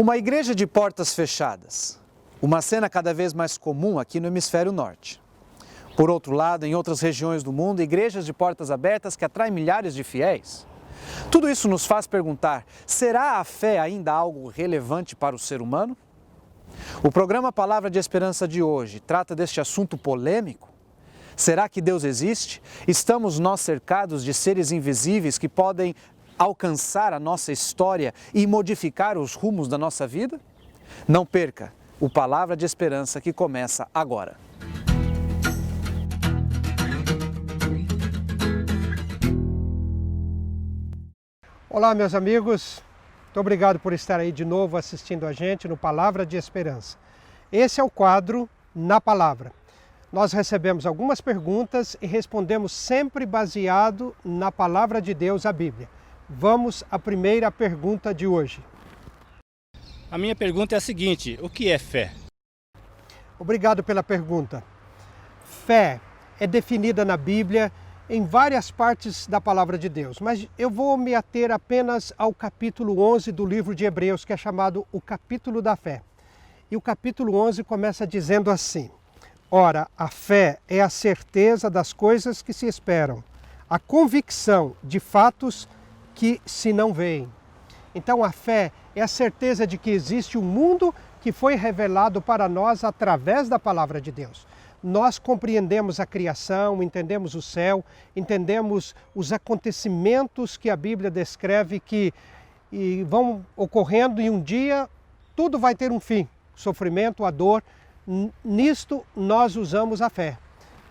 Uma igreja de portas fechadas. Uma cena cada vez mais comum aqui no hemisfério norte. Por outro lado, em outras regiões do mundo, igrejas de portas abertas que atraem milhares de fiéis. Tudo isso nos faz perguntar, será a fé ainda algo relevante para o ser humano? O programa Palavra de Esperança de hoje trata deste assunto polêmico. Será que Deus existe? Estamos nós cercados de seres invisíveis que podem alcançar a nossa história e modificar os rumos da nossa vida? Não perca o Palavra de Esperança que começa agora. Olá, meus amigos. Muito obrigado por estar aí de novo assistindo a gente no Palavra de Esperança. Esse é o quadro Na Palavra. Nós recebemos algumas perguntas e respondemos sempre baseado na Palavra de Deus, a Bíblia. Vamos à primeira pergunta de hoje. A minha pergunta é a seguinte: o que é fé? Obrigado pela pergunta. Fé é definida na Bíblia em várias partes da Palavra de Deus, mas eu vou me ater apenas ao capítulo 11 do livro de Hebreus, que é chamado o capítulo da fé. E o capítulo 11 começa dizendo assim: Ora, a fé é a certeza das coisas que se esperam, a convicção de fatos que se não veem. Então a fé é a certeza de que existe um mundo que foi revelado para nós através da Palavra de Deus. Nós compreendemos a criação, entendemos o céu, entendemos os acontecimentos que a Bíblia descreve que vão ocorrendo e um dia tudo vai ter um fim. O sofrimento, a dor, nisto nós usamos a fé.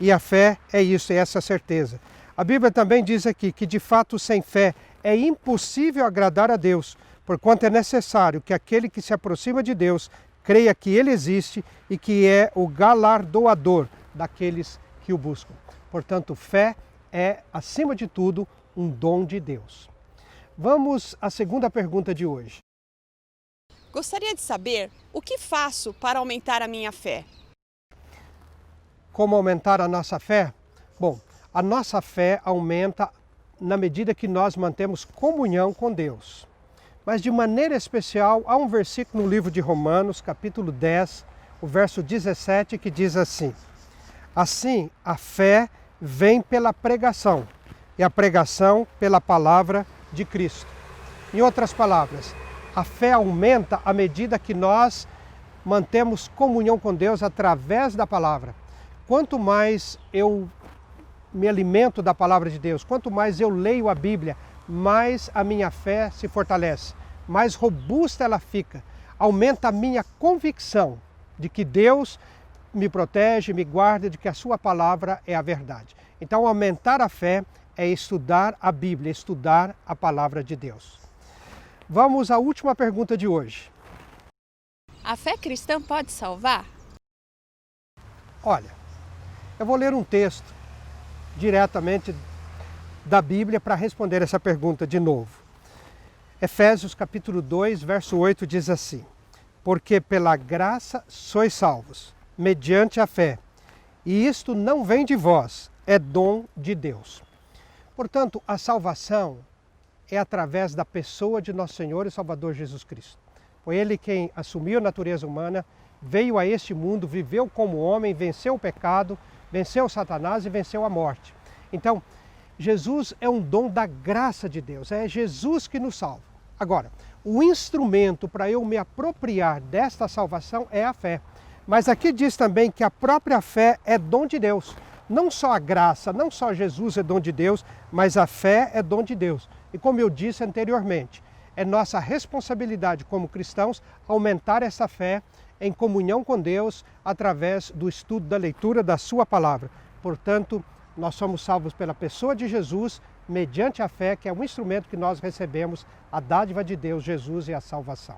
E a fé é isso, é essa certeza. A Bíblia também diz aqui que de fato sem fé é impossível agradar a Deus, porquanto é necessário que aquele que se aproxima de Deus creia que Ele existe e que é o galardoador daqueles que o buscam. Portanto, fé é, acima de tudo, um dom de Deus. Vamos à segunda pergunta de hoje. Gostaria de saber o que faço para aumentar a minha fé. Como aumentar a nossa fé? Bom, a nossa fé aumenta na medida que nós mantemos comunhão com Deus. Mas de maneira especial, há um versículo no livro de Romanos, capítulo 10, o verso 17, que diz assim: Assim, a fé vem pela pregação, e a pregação pela palavra de Cristo. Em outras palavras, a fé aumenta à medida que nós mantemos comunhão com Deus através da palavra. Quanto mais eu me alimento da palavra de Deus, quanto mais eu leio a Bíblia, mais a minha fé se fortalece, mais robusta ela fica, aumenta a minha convicção de que Deus me protege, me guarda, de que a sua palavra é a verdade. Então, aumentar a fé é estudar a Bíblia, estudar a palavra de Deus. Vamos à última pergunta de hoje. A fé cristã pode salvar? Olha, eu vou ler um texto diretamente da Bíblia para responder essa pergunta de novo. Efésios capítulo 2, verso 8 diz assim: Porque pela graça sois salvos, mediante a fé, e isto não vem de vós, é dom de Deus. Portanto, a salvação é através da pessoa de nosso Senhor e Salvador Jesus Cristo. Foi Ele quem assumiu a natureza humana, veio a este mundo, viveu como homem, venceu o pecado, venceu Satanás e venceu a morte. Então, Jesus é um dom da graça de Deus, é Jesus que nos salva. Agora, o instrumento para eu me apropriar desta salvação é a fé. Mas aqui diz também que a própria fé é dom de Deus. Não só a graça, não só Jesus é dom de Deus, mas a fé é dom de Deus. E como eu disse anteriormente, é nossa responsabilidade como cristãos aumentar essa fé em comunhão com Deus através do estudo da leitura da sua palavra. Portanto, nós somos salvos pela pessoa de Jesus, mediante a fé, que é um instrumento que nós recebemos, a dádiva de Deus, Jesus e a salvação.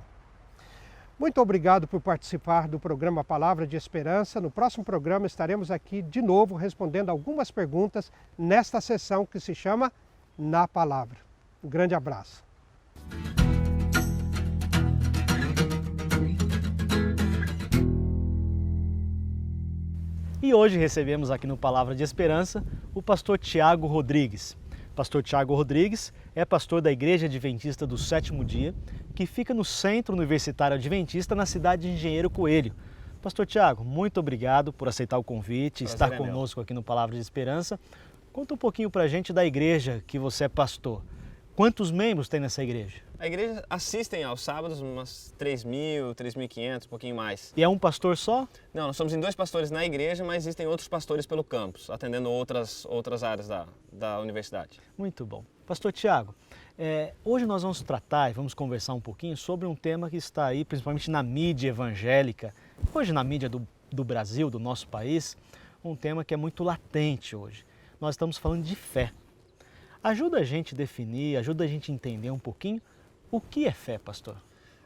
Muito obrigado por participar do programa Palavra de Esperança. No próximo programa estaremos aqui de novo respondendo algumas perguntas nesta sessão que se chama Na Palavra. Um grande abraço. E hoje recebemos aqui no Palavra de Esperança o pastor Tiago Rodrigues. Pastor Tiago Rodrigues é pastor da Igreja Adventista do Sétimo Dia, que fica no Centro Universitário Adventista, na cidade de Engenheiro Coelho. Pastor Tiago, muito obrigado por aceitar o convite, Prazer estar é conosco aqui no Palavra de Esperança. Conta um pouquinho pra gente da igreja que você é pastor. Quantos membros tem nessa igreja? A igreja assistem aos sábados umas 3.000, 3.500, um pouquinho mais. E é um pastor só? Não, nós somos em 2 pastores na igreja, mas existem outros pastores pelo campus, atendendo outras áreas da universidade. Muito bom. Pastor Tiago, hoje nós vamos tratar e vamos conversar um pouquinho sobre um tema que está aí, principalmente na mídia evangélica, hoje na mídia do Brasil, do nosso país, um tema que é muito latente hoje. Nós estamos falando de fé. Ajuda a gente a definir, ajuda a gente a entender um pouquinho o que é fé, pastor.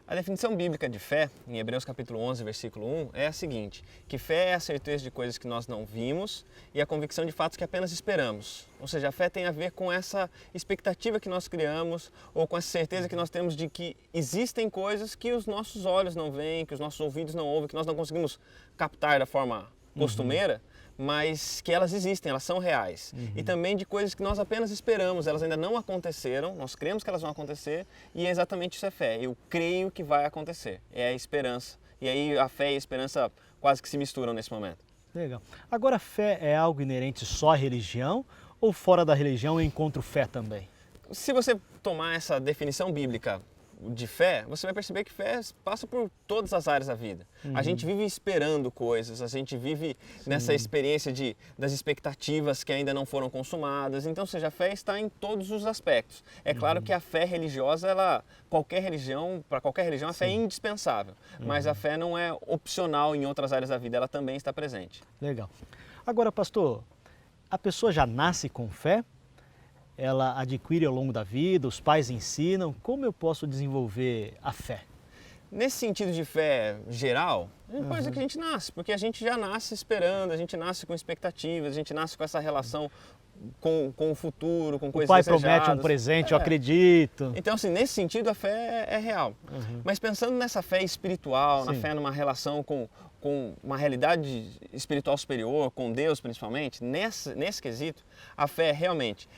A definição bíblica de fé, em Hebreus capítulo 11, versículo 1, é a seguinte, que fé é a certeza de coisas que nós não vimos e a convicção de fatos que apenas esperamos. Ou seja, a fé tem a ver com essa expectativa que nós criamos ou com essa certeza que nós temos de que existem coisas que os nossos olhos não veem, que os nossos ouvidos não ouvem, que nós não conseguimos captar da forma costumeira, mas que elas existem, elas são reais. E também de coisas que nós apenas esperamos, elas ainda não aconteceram, nós cremos que elas vão acontecer e é exatamente isso é fé. Eu creio que vai acontecer, é a esperança. E aí a fé e a esperança quase que se misturam nesse momento. Legal. Agora, fé é algo inerente só à religião ou fora da religião eu encontro fé também? Se você tomar essa definição bíblica de fé, você vai perceber que fé passa por todas as áreas da vida. A gente vive esperando coisas, a gente vive nessa experiência das expectativas que ainda não foram consumadas. Então, ou seja, a fé está em todos os aspectos. É claro que a fé religiosa, para qualquer religião, a fé é indispensável. Mas a fé não é opcional em outras áreas da vida, ela também está presente. Legal. Agora, pastor, a pessoa já nasce com fé? Ela adquire ao longo da vida, os pais ensinam. Como eu posso desenvolver a fé? Nesse sentido de fé geral, é uma coisa que a gente nasce, porque a gente já nasce esperando, a gente nasce com expectativas, a gente nasce com essa relação com o futuro, com coisas desejadas. O pai promete um presente, eu acredito. Então, assim, nesse sentido, a fé é real. Mas pensando nessa fé espiritual, na fé numa relação com uma realidade espiritual superior, com Deus principalmente, nesse quesito, a fé realmente,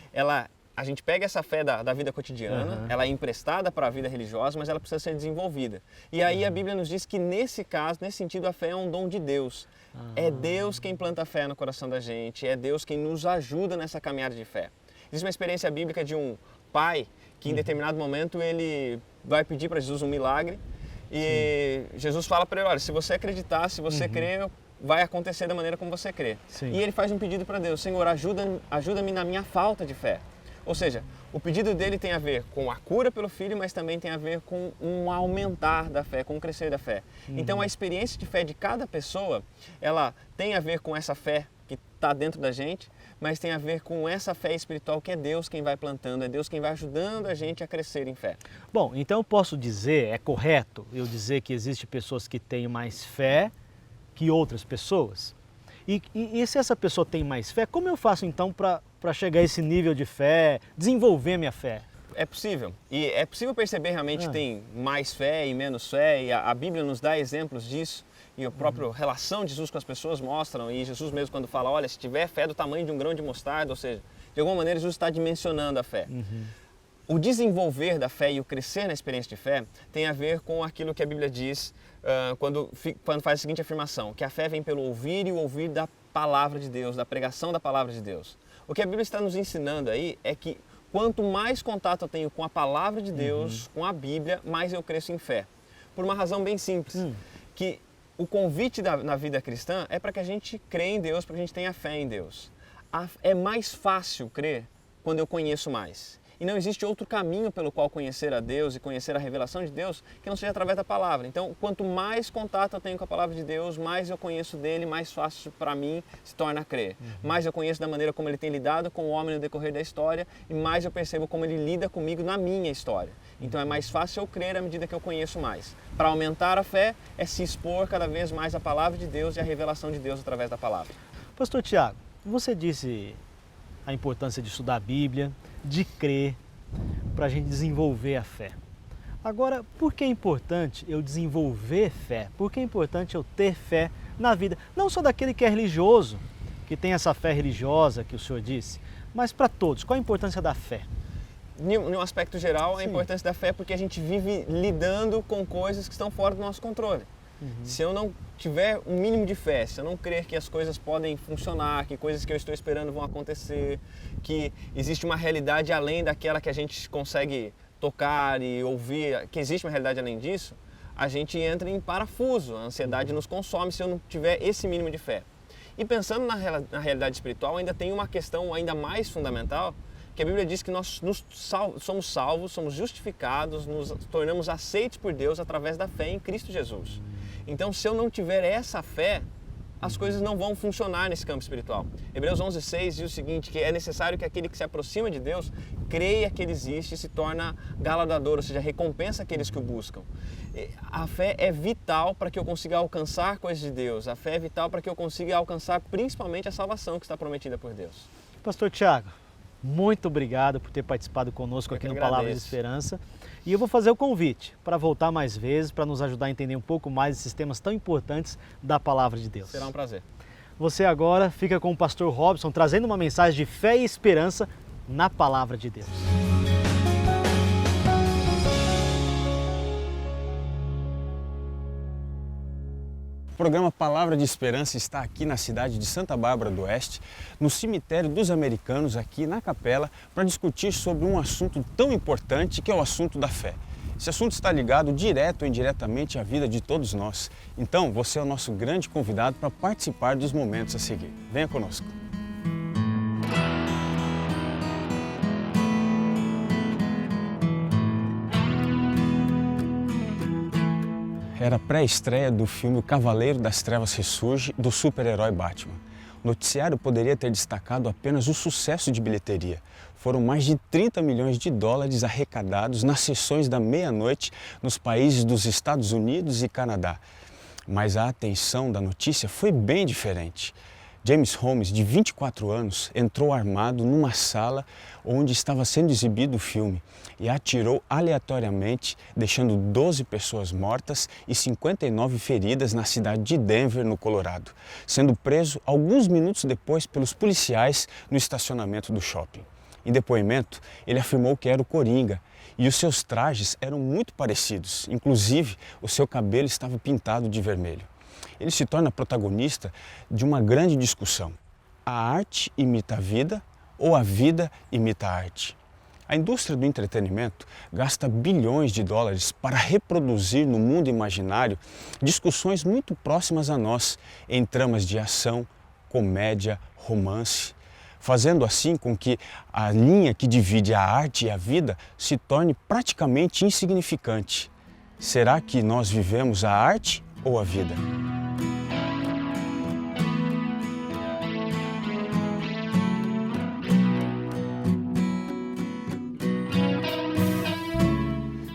a gente pega essa fé da vida cotidiana, ela é emprestada para a vida religiosa, mas ela precisa ser desenvolvida. E aí a Bíblia nos diz que nesse caso, nesse sentido, a fé é um dom de Deus. É Deus quem planta a fé no coração da gente, é Deus quem nos ajuda nessa caminhada de fé. Existe uma experiência bíblica de um pai que em determinado momento ele vai pedir para Jesus um milagre e Jesus fala para ele, olha, se você acreditar, se você crer, vai acontecer da maneira como você crê. E ele faz um pedido para Deus, Senhor, ajuda-me na minha falta de fé. Ou seja, o pedido dele tem a ver com a cura pelo filho, mas também tem a ver com um aumentar da fé, com um crescer da fé. Então a experiência de fé de cada pessoa, ela tem a ver com essa fé que está dentro da gente, mas tem a ver com essa fé espiritual que é Deus quem vai plantando, é Deus quem vai ajudando a gente a crescer em fé. Bom, então eu posso dizer, é correto eu dizer que existem pessoas que têm mais fé que outras pessoas? E se essa pessoa tem mais fé, como eu faço então para chegar a esse nível de fé, desenvolver minha fé? É possível. E é possível perceber realmente que tem mais fé e menos fé, e a Bíblia nos dá exemplos disso. E a própria relação de Jesus com as pessoas mostram, e Jesus mesmo quando fala, olha, se tiver fé do tamanho de um grão de mostarda, ou seja, de alguma maneira Jesus está dimensionando a fé. O desenvolver da fé e o crescer na experiência de fé tem a ver com aquilo que a Bíblia diz quando faz a seguinte afirmação, que a fé vem pelo ouvir e o ouvir da palavra de Deus, da pregação da palavra de Deus. O que a Bíblia está nos ensinando aí é que quanto mais contato eu tenho com a palavra de Deus, com a Bíblia, mais eu cresço em fé. Por uma razão bem simples, que o convite na vida cristã é para que a gente crê em Deus, para que a gente tenha fé em Deus. É mais fácil crer quando eu conheço mais. E não existe outro caminho pelo qual conhecer a Deus e conhecer a revelação de Deus que não seja através da palavra. Então, quanto mais contato eu tenho com a palavra de Deus, mais eu conheço dele, mais fácil para mim se torna crer. Mais eu conheço da maneira como ele tem lidado com o homem no decorrer da história e mais eu percebo como ele lida comigo na minha história. Então, é mais fácil eu crer à medida que eu conheço mais. Para aumentar a fé, é se expor cada vez mais à palavra de Deus e à revelação de Deus através da palavra. Pastor Tiago, você disse a importância de estudar a Bíblia, de crer, para a gente desenvolver a fé. Agora, por que é importante eu desenvolver fé? Por que é importante eu ter fé na vida? Não só daquele que é religioso, que tem essa fé religiosa que o senhor disse, Mas para todos, qual a importância da fé? Em um aspecto geral, a Sim. importância da fé é porque a gente vive lidando com coisas que estão fora do nosso controle. Se eu não tiver um mínimo de fé, se eu não crer que as coisas podem funcionar, que coisas que eu estou esperando vão acontecer, que existe uma realidade além daquela que a gente consegue tocar e ouvir, que existe uma realidade além disso, a gente entra em parafuso, a ansiedade nos consome se eu não tiver esse mínimo de fé. E pensando na realidade espiritual, ainda tem uma questão ainda mais fundamental, que a Bíblia diz que nós somos salvos, somos justificados, nos tornamos aceitos por Deus através da fé em Cristo Jesus. Então, se eu não tiver essa fé, as coisas não vão funcionar nesse campo espiritual. Hebreus 11:6 diz o seguinte, que é necessário que aquele que se aproxima de Deus creia que Ele existe e se torna galardoador, ou seja, recompensa aqueles que o buscam. A fé é vital para que eu consiga alcançar coisas de Deus. A fé é vital para que eu consiga alcançar principalmente a salvação que está prometida por Deus. Pastor Tiago, muito obrigado por ter participado conosco aqui no Palavra de Esperança. E eu vou fazer o convite para voltar mais vezes, para nos ajudar a entender um pouco mais esses temas tão importantes da Palavra de Deus. Será um prazer. Você agora fica com o pastor Robson, trazendo uma mensagem de fé e esperança na Palavra de Deus. O programa Palavra de Esperança está aqui na cidade de Santa Bárbara do Oeste, no cemitério dos americanos, aqui na capela, para discutir sobre um assunto tão importante que é o assunto da fé. Esse assunto está ligado direto ou indiretamente à vida de todos nós. Então, você é o nosso grande convidado para participar dos momentos a seguir. Venha conosco. Era a pré-estreia do filme O Cavaleiro das Trevas Ressurge, do super-herói Batman. O noticiário poderia ter destacado apenas o sucesso de bilheteria. Foram mais de 30 milhões de dólares arrecadados nas sessões da meia-noite nos países dos Estados Unidos e Canadá. Mas a atenção da notícia foi bem diferente. James Holmes, de 24 anos, entrou armado numa sala onde estava sendo exibido o filme e atirou aleatoriamente, deixando 12 pessoas mortas e 59 feridas na cidade de Denver, no Colorado, sendo preso alguns minutos depois pelos policiais no estacionamento do shopping. Em depoimento, ele afirmou que era o Coringa e os seus trajes eram muito parecidos, inclusive o seu cabelo estava pintado de vermelho. Ele se torna protagonista de uma grande discussão. A arte imita a vida ou a vida imita a arte? A indústria do entretenimento gasta bilhões de dólares para reproduzir no mundo imaginário discussões muito próximas a nós, em tramas de ação, comédia, romance, fazendo assim com que a linha que divide a arte e a vida se torne praticamente insignificante. Será que nós vivemos a arte ou a vida?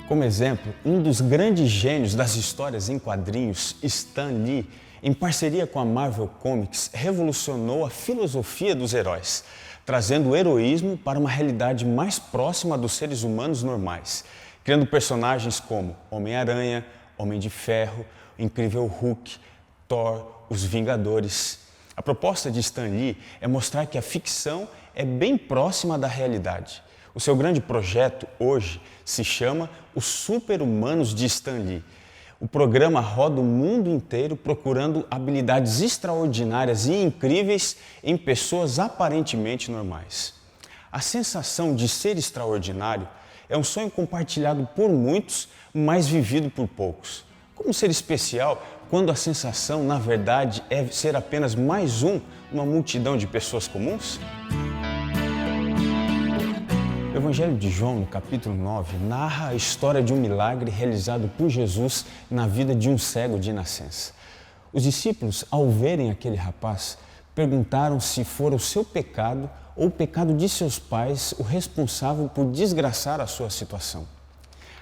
Como exemplo, um dos grandes gênios das histórias em quadrinhos, Stan Lee, em parceria com a Marvel Comics, revolucionou a filosofia dos heróis, trazendo o heroísmo para uma realidade mais próxima dos seres humanos normais, criando personagens como Homem-Aranha, Homem de Ferro, Incrível Hulk, Thor, os Vingadores. A proposta de Stan Lee é mostrar que a ficção é bem próxima da realidade. O seu grande projeto hoje se chama Os Super-Humanos de Stan Lee. O programa roda o mundo inteiro procurando habilidades extraordinárias e incríveis em pessoas aparentemente normais. A sensação de ser extraordinário é um sonho compartilhado por muitos, mas vivido por poucos. Como ser especial quando a sensação, na verdade, é ser apenas mais uma multidão de pessoas comuns? O Evangelho de João, no capítulo 9, narra a história de um milagre realizado por Jesus na vida de um cego de nascença. Os discípulos, ao verem aquele rapaz, perguntaram se fora o seu pecado ou o pecado de seus pais o responsável por desgraçar a sua situação.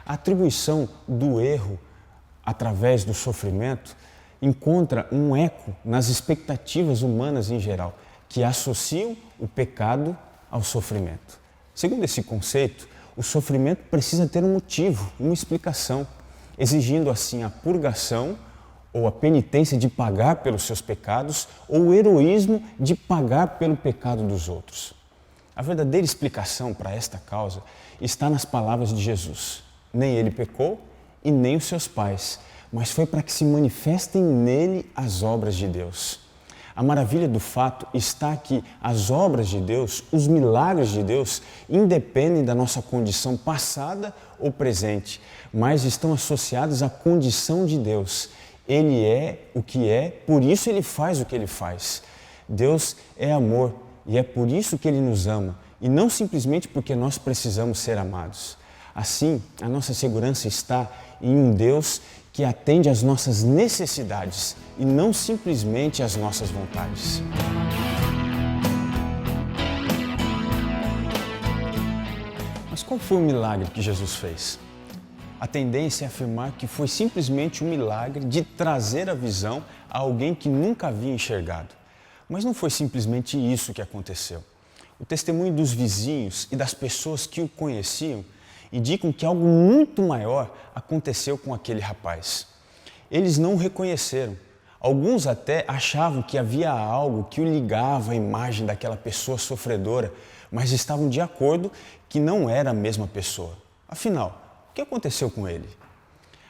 A atribuição do erro através do sofrimento encontra um eco nas expectativas humanas em geral, que associam o pecado ao sofrimento. Segundo esse conceito, o sofrimento precisa ter um motivo, uma explicação, exigindo assim a purgação ou a penitência de pagar pelos seus pecados ou o heroísmo de pagar pelo pecado dos outros. A verdadeira explicação para esta causa está nas palavras de Jesus. Nem ele pecou e nem os seus pais, mas foi para que se manifestem nele as obras de Deus. A maravilha do fato está que as obras de Deus, os milagres de Deus, independem da nossa condição passada ou presente, mas estão associados à condição de Deus. Ele é o que é, por isso Ele faz o que Ele faz. Deus é amor e é por isso que Ele nos ama, e não simplesmente porque nós precisamos ser amados. Assim, a nossa segurança está em um Deus que atende às nossas necessidades e não simplesmente às nossas vontades. Mas qual foi o milagre que Jesus fez? A tendência é afirmar que foi simplesmente um milagre de trazer a visão a alguém que nunca havia enxergado. Mas não foi simplesmente isso que aconteceu. O testemunho dos vizinhos e das pessoas que o conheciam indicam que algo muito maior aconteceu com aquele rapaz. Eles não o reconheceram. Alguns até achavam que havia algo que o ligava à imagem daquela pessoa sofredora, mas estavam de acordo que não era a mesma pessoa. Afinal, o que aconteceu com ele?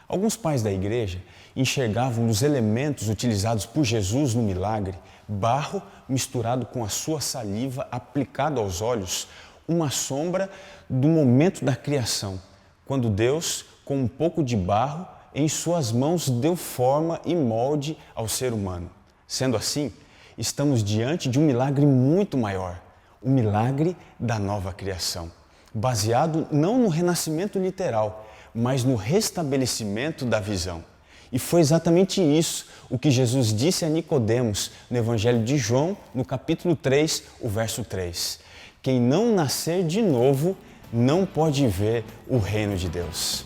Alguns pais da igreja enxergavam nos elementos utilizados por Jesus no milagre, barro misturado com a sua saliva aplicado aos olhos, uma sombra do momento da criação, quando Deus, com um pouco de barro, em suas mãos deu forma e molde ao ser humano. Sendo assim, estamos diante de um milagre muito maior, o milagre da nova criação, baseado não no renascimento literal, mas no restabelecimento da visão. E foi exatamente isso o que Jesus disse a Nicodemos no Evangelho de João, no capítulo 3, o verso 3. Quem não nascer de novo não pode ver o reino de Deus.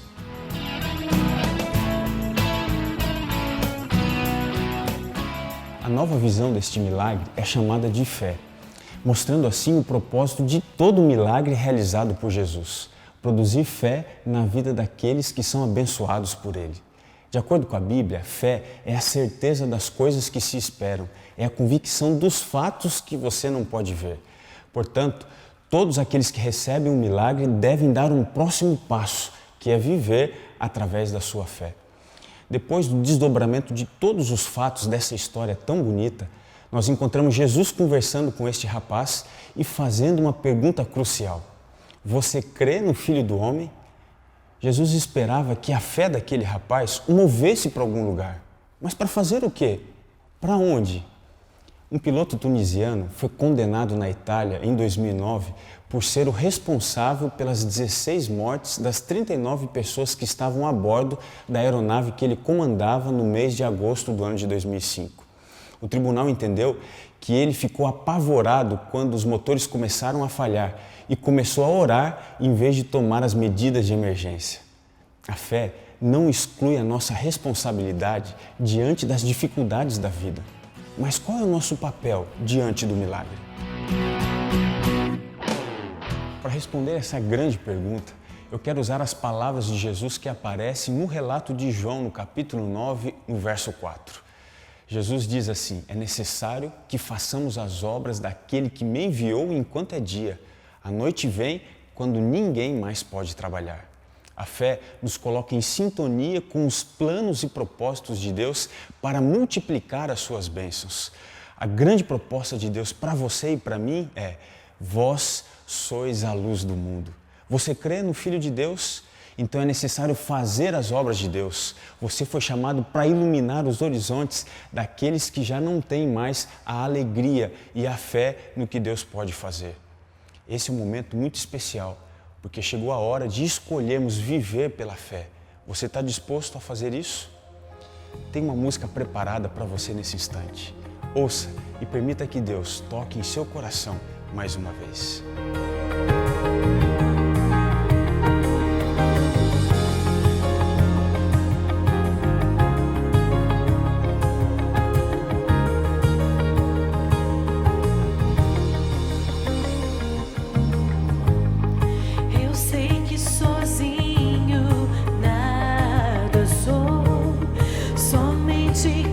A nova visão deste milagre é chamada de fé, mostrando assim o propósito de todo o milagre realizado por Jesus, produzir fé na vida daqueles que são abençoados por Ele. De acordo com a Bíblia, fé é a certeza das coisas que se esperam, é a convicção dos fatos que você não pode ver. Portanto, todos aqueles que recebem um milagre devem dar um próximo passo, que é viver através da sua fé. Depois do desdobramento de todos os fatos dessa história tão bonita, nós encontramos Jesus conversando com este rapaz e fazendo uma pergunta crucial. Você crê no Filho do Homem? Jesus esperava que a fé daquele rapaz o movesse para algum lugar. Mas para fazer o quê? Para onde? Um piloto tunisiano foi condenado na Itália em 2009 por ser o responsável pelas 16 mortes das 39 pessoas que estavam a bordo da aeronave que ele comandava no mês de agosto do ano de 2005. O tribunal entendeu que ele ficou apavorado quando os motores começaram a falhar e começou a orar em vez de tomar as medidas de emergência. A fé não exclui a nossa responsabilidade diante das dificuldades da vida. Mas qual é o nosso papel diante do milagre? Para responder essa grande pergunta, eu quero usar as palavras de Jesus que aparecem no relato de João, no capítulo 9, no verso 4. Jesus diz assim: é necessário que façamos as obras daquele que me enviou enquanto é dia. A noite vem quando ninguém mais pode trabalhar. A fé nos coloca em sintonia com os planos e propósitos de Deus para multiplicar as suas bênçãos. A grande proposta de Deus para você e para mim é: vós sois a luz do mundo. Você crê no Filho de Deus? Então é necessário fazer as obras de Deus. Você foi chamado para iluminar os horizontes daqueles que já não têm mais a alegria e a fé no que Deus pode fazer. Esse é um momento muito especial, porque chegou a hora de escolhermos viver pela fé. Você está disposto a fazer isso? Tem uma música preparada para você nesse instante. Ouça e permita que Deus toque em seu coração mais uma vez.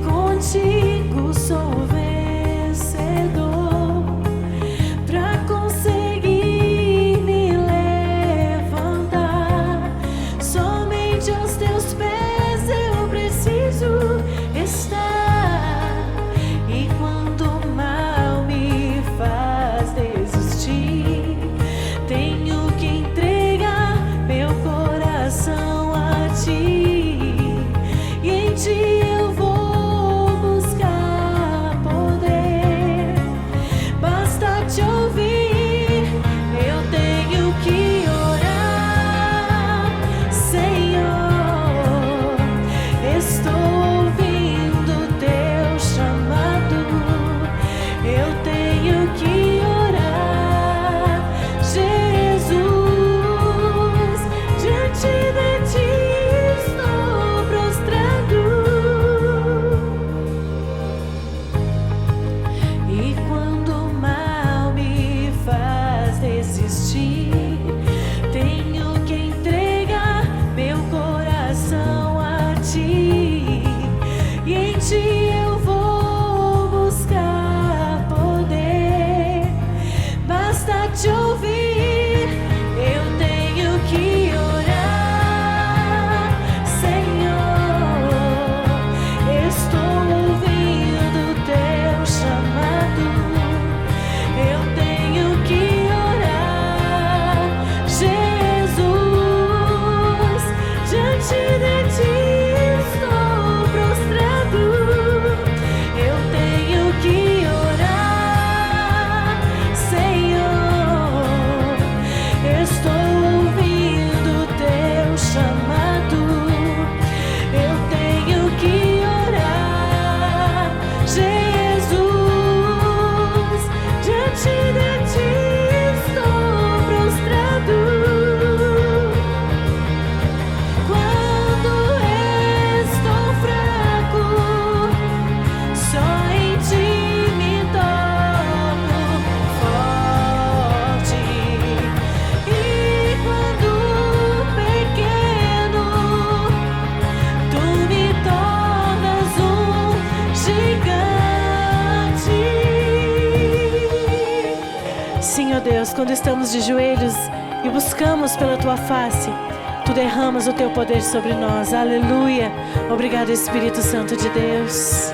Contigo sou vencedor. Pra conseguir assim, ó Deus, quando estamos de joelhos e buscamos pela Tua face, Tu derramas o Teu poder sobre nós. Aleluia. Obrigado, Espírito Santo de Deus.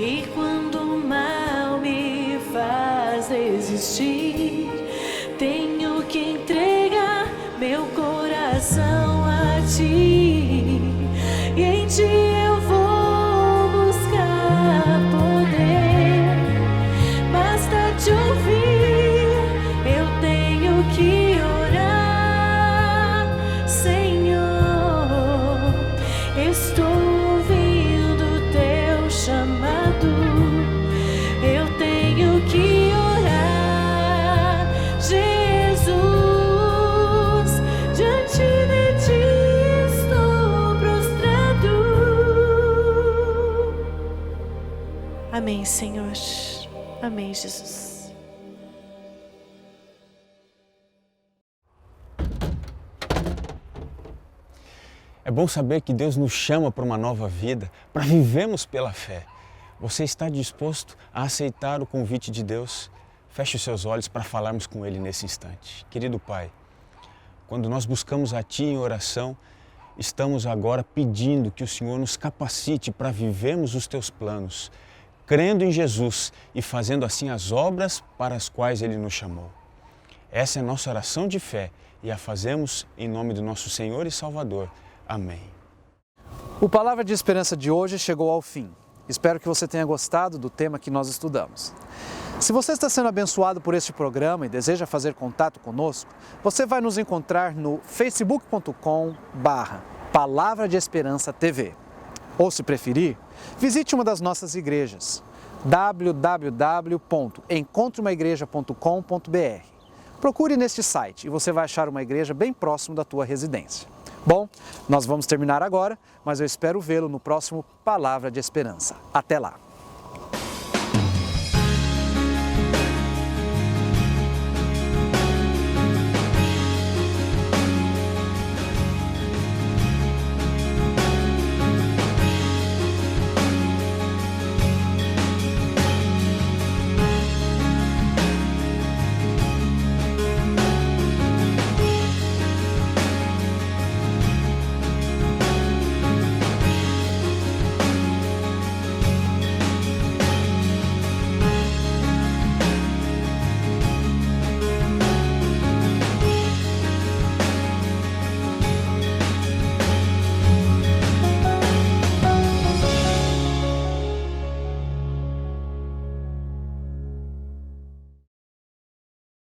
E quando o mal me faz resistir, tenho que entregar meu coração a Ti. E em Ti eu vou buscar poder. Basta Te ouvir, eu tenho que orar. Senhor, estou ouvindo Teu chamado. Eu tenho que orar, Jesus, diante de Ti estou prostrado. Amém, Senhor. Amém, Jesus. É bom saber que Deus nos chama para uma nova vida, para vivermos pela fé. Você está disposto a aceitar o convite de Deus? Feche os seus olhos para falarmos com Ele nesse instante. Querido Pai, quando nós buscamos a Ti em oração, estamos agora pedindo que o Senhor nos capacite para vivermos os Teus planos, crendo em Jesus e fazendo assim as obras para as quais Ele nos chamou. Essa é a nossa oração de fé e a fazemos em nome do nosso Senhor e Salvador. Amém. O Palavra de Esperança de hoje chegou ao fim. Espero que você tenha gostado do tema que nós estudamos. Se você está sendo abençoado por este programa e deseja fazer contato conosco, você vai nos encontrar no facebook.com/Palavra de Esperança TV. Ou, se preferir, visite uma das nossas igrejas, www.encontreumaigreja.com.br. Procure neste site e você vai achar uma igreja bem próximo da tua residência. Bom, nós vamos terminar agora, mas eu espero vê-lo no próximo Palavra de Esperança. Até lá!